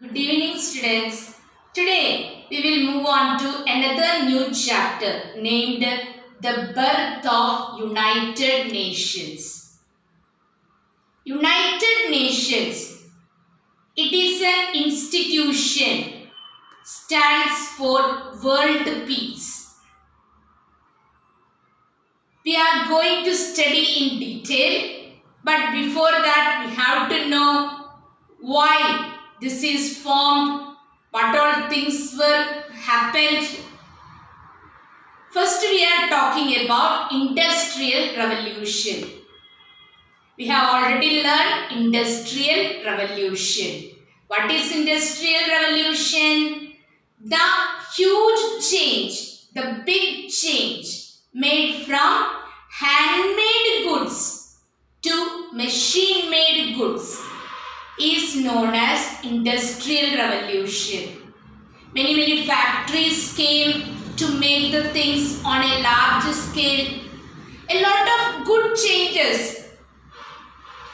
Good evening, students. Today we will move on to another new chapter named The Birth of United Nations. United Nations, it is an institution, stands for world peace. We are going to study in detail, but before that we have to know why this is formed, what all things were happened. First we are talking about Industrial Revolution. We have already learned Industrial Revolution. What is Industrial Revolution? The huge change, the big change made from handmade goods to machine-made goods is known as Industrial Revolution. Many factories came to make the things on a large scale. A lot of good changes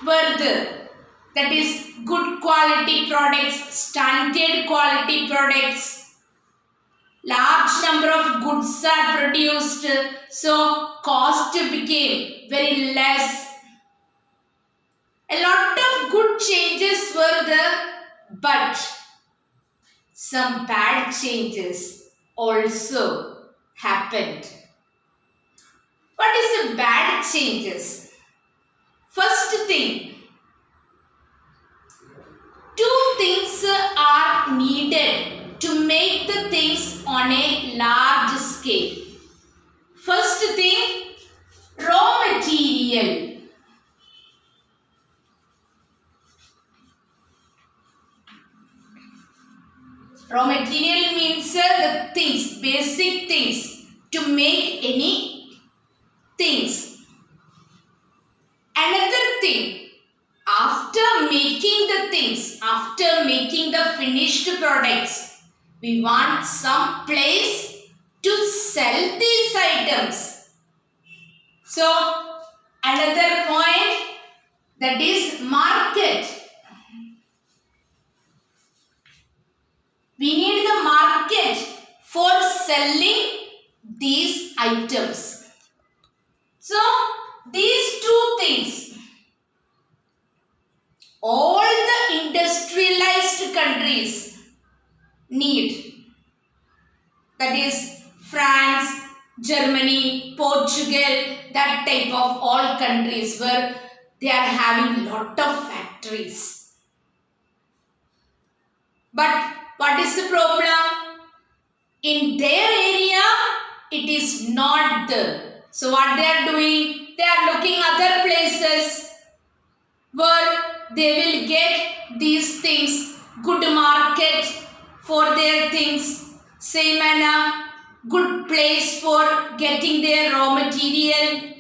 were there. That is good quality products, standard quality products. Large number of goods are produced, so cost became very less. A lot of good changes were there, but some bad changes also happened. What is the bad changes? First thing, two things are needed to make the things on a large scale. First thing, raw material. Raw material means the things, basic things to make any things. Another thing, after making the things, after making the finished products, we want some place to sell these items. So, another point, that is market. We need the market for selling these items. So, these two things, all the industrialized countries need. That is France, Germany, Portugal, that type of all countries where they are having lot of factories. But what is the problem? In their area, it is not there. So what they are doing? They are looking other places where they will get these things, good market for their things, same and a good place for getting their raw material.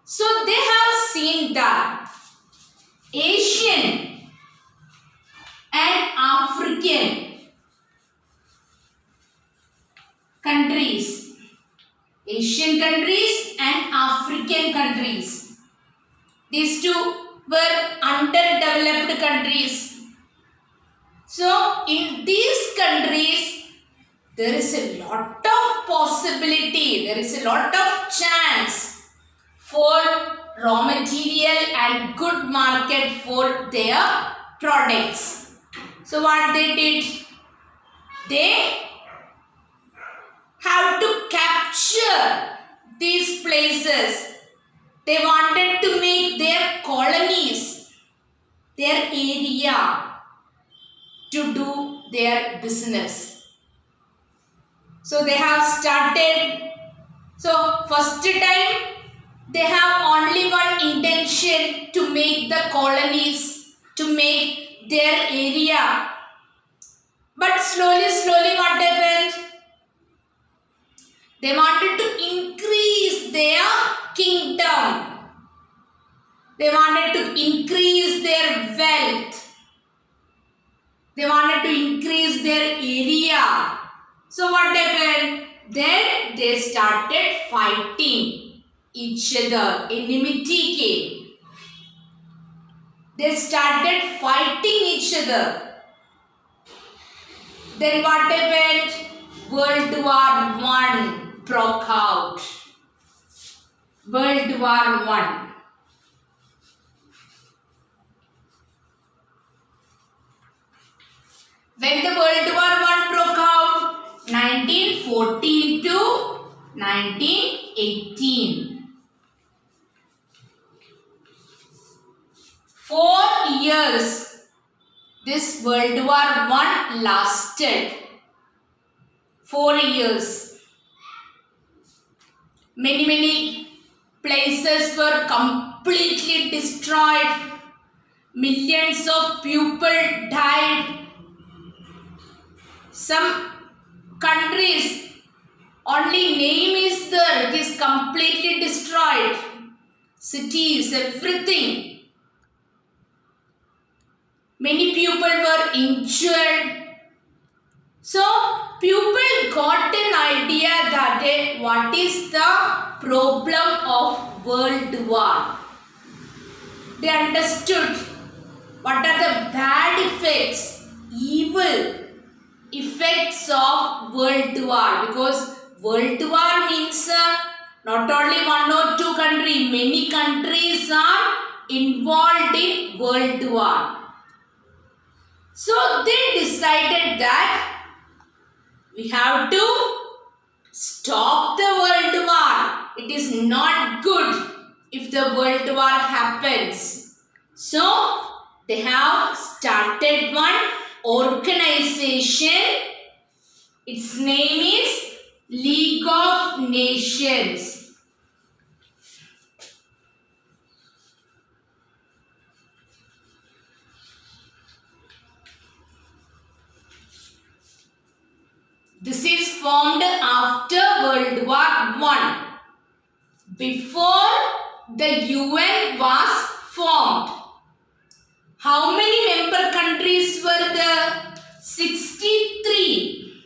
So they have seen that Asian and African countries, Asian countries and African countries, these two were underdeveloped countries. So in these countries, there is a lot of possibility, there is a lot of chance for raw material and good market for their products. So what they did? They have to capture these places. They wanted to make their colonies, their area to do their business. So they have started. So first time they have only one intention to make the colonies, to make their area. But slowly what happened? They wanted to increase their kingdom. They wanted to increase their wealth. They wanted to increase their area. So what happened? Then they started fighting each other. Enmity came. They started fighting each other. Then what happened? World War One broke out. World War One. When the World War One broke out, 1914 to 1918. 4 years this World War One lasted. 4 years. Many places were completely destroyed. Millions of people died. Some countries, only name is there, it is completely destroyed. Cities, everything. Many people were injured. So, people got an idea that what is the problem of world war. They understood what are the bad effects, evil effects of world war, because world war means not only one or two countries, many countries are involved in world war. So they decided that we have to stop the world war. It is not good if the world war happens. So they have started one organization. Its name is League of Nations. This is formed after World War I. Before the UN was formed. How many member countries were there? 63.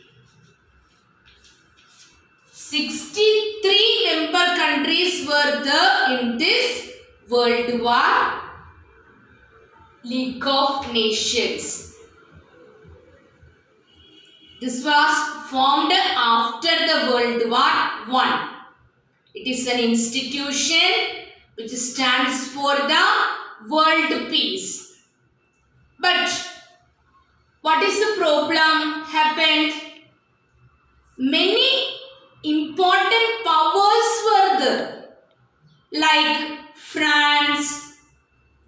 63 member countries were there in this World War League of Nations. This was formed after the World War I. It is an institution which stands for the world peace. But what is the problem happened? Many important powers were there, like France,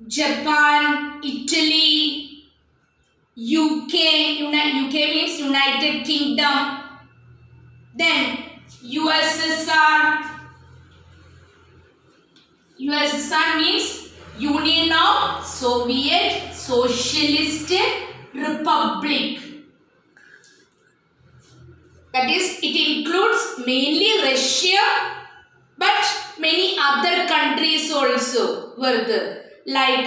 Japan, Italy, UK means United Kingdom, then USSR. USSR means Union of Soviet Socialist Republic. That is, it includes mainly Russia, but many other countries also were there, like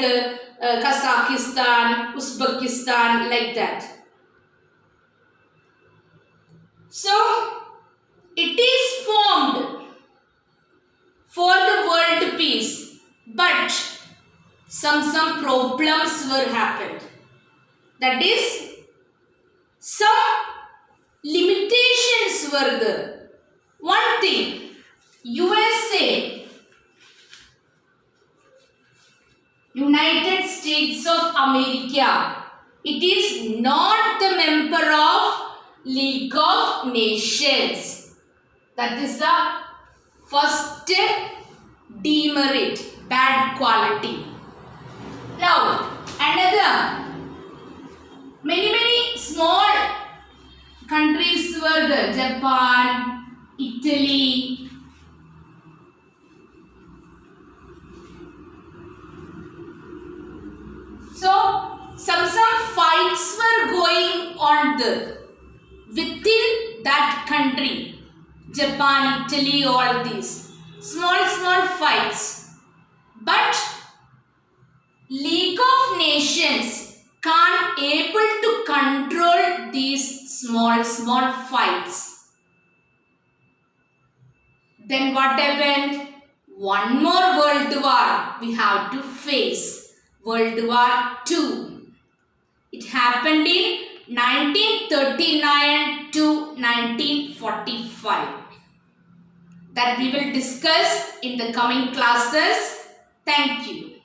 Kazakhstan, Uzbekistan, like that. So, it is formed for the world peace, but some problems were happened. That is, some limitations were there. One thing, USA, United States of America, it is not the member of League of Nations. That is the first demerit, bad quality. Now, another, many small countries were there, Japan, Italy. So, some fights were going on there within that country, Japan, Italy, all these small fights. But League of Nations can't able to control these small fights. Then what happened? One more world war we have to face. World War II. It happened in 1939 to 1945. That we will discuss in the coming classes. Thank you.